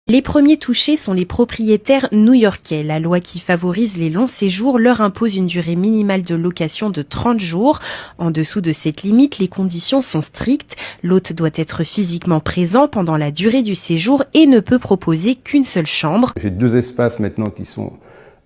Les premiers touchés sont les propriétaires new-yorkais. La loi qui favorise les longs séjours leur impose une durée minimale de location de 30 jours. En dessous de cette limite, les conditions sont strictes. L'hôte doit être physiquement présent pendant la durée du séjour et ne peut proposer qu'une seule chambre. J'ai 2 espaces maintenant qui sont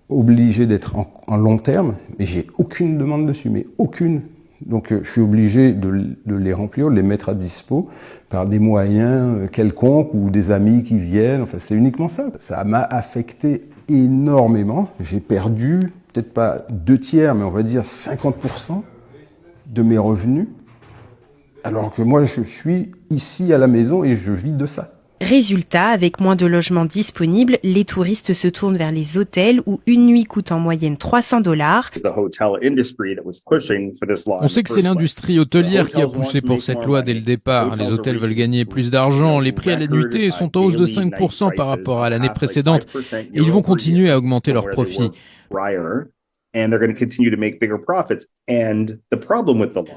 obligés d'être en long terme, mais j'ai aucune demande dessus, mais aucune. Donc je suis obligé de les remplir, de les mettre à dispo par des moyens quelconques ou des amis qui viennent. Enfin, c'est uniquement ça. Ça m'a affecté énormément. J'ai perdu, peut-être pas 2/3, mais on va dire 50% de mes revenus. Alors que moi, je suis ici à la maison et je vis de ça. Résultat, avec moins de logements disponibles, les touristes se tournent vers les hôtels où une nuit coûte en moyenne $300. On sait que c'est l'industrie hôtelière qui a poussé pour cette loi dès le départ. Les hôtels veulent gagner plus d'argent, les prix à la nuitée sont en hausse de 5% par rapport à l'année précédente et ils vont continuer à augmenter leurs profits.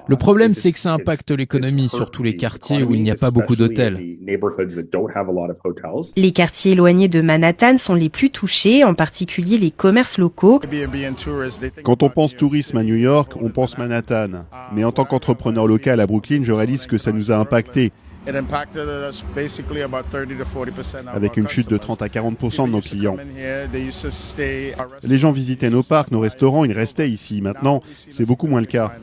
Le problème, c'est que ça impacte l'économie, surtout les quartiers où il n'y a pas beaucoup d'hôtels. Les quartiers éloignés de Manhattan sont les plus touchés, en particulier les commerces locaux. Quand on pense tourisme à New York, on pense Manhattan. Mais en tant qu'entrepreneur local à Brooklyn, je réalise que ça nous a impacté. Avec une chute de 30 à 40% de nos clients. Les gens visitaient nos parcs, nos restaurants, ils restaient ici. Maintenant, c'est beaucoup moins le cas.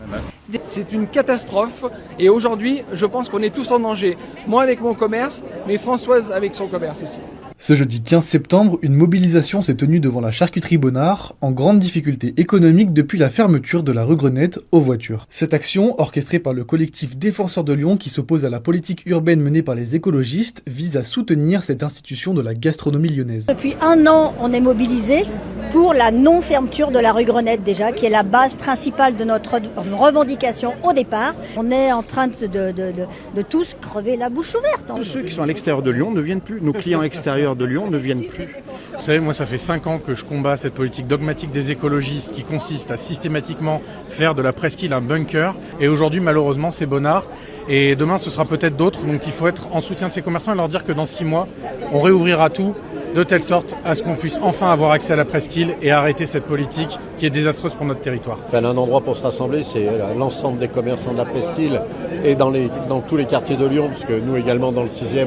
C'est une catastrophe et aujourd'hui, je pense qu'on est tous en danger. Moi avec mon commerce, mais Françoise avec son commerce aussi. Ce jeudi 15 septembre, une mobilisation s'est tenue devant la charcuterie Bonnard, en grande difficulté économique depuis la fermeture de la rue Grenette aux voitures. Cette action, orchestrée par le collectif Défenseurs de Lyon qui s'oppose à la politique urbaine menée par les écologistes, vise à soutenir cette institution de la gastronomie lyonnaise. Depuis 1 an, on est mobilisé pour la non-fermeture de la rue Grenette déjà, qui est la base principale de notre revendication au départ. On est en train de tous crever la bouche ouverte. Tous ceux qui sont à l'extérieur de Lyon ne viennent plus. Nos clients extérieurs de Lyon ne viennent plus. Vous savez, moi ça fait 5 ans que je combats cette politique dogmatique des écologistes qui consiste à systématiquement faire de la presqu'île un bunker. Et aujourd'hui, malheureusement, c'est Bonnard. Et demain, ce sera peut-être d'autres. Donc il faut être en soutien de ces commerçants et leur dire que dans 6 mois, on réouvrira tout de telle sorte à ce qu'on puisse enfin avoir accès à la presqu'île et arrêter cette politique qui est désastreuse pour notre territoire. Un endroit pour se rassembler, c'est l'ensemble des commerçants de la presqu'île et dans tous les quartiers de Lyon, parce que nous également dans le 6e,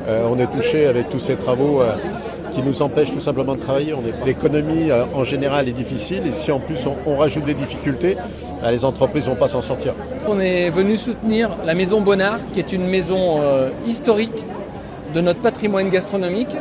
on est touchés avec tous ces travaux qui nous empêchent tout simplement de travailler. L'économie en général est difficile et si en plus on rajoute des difficultés, les entreprises ne vont pas s'en sortir. On est venu soutenir la maison Bonnard, qui est une maison historique de notre patrimoine gastronomique.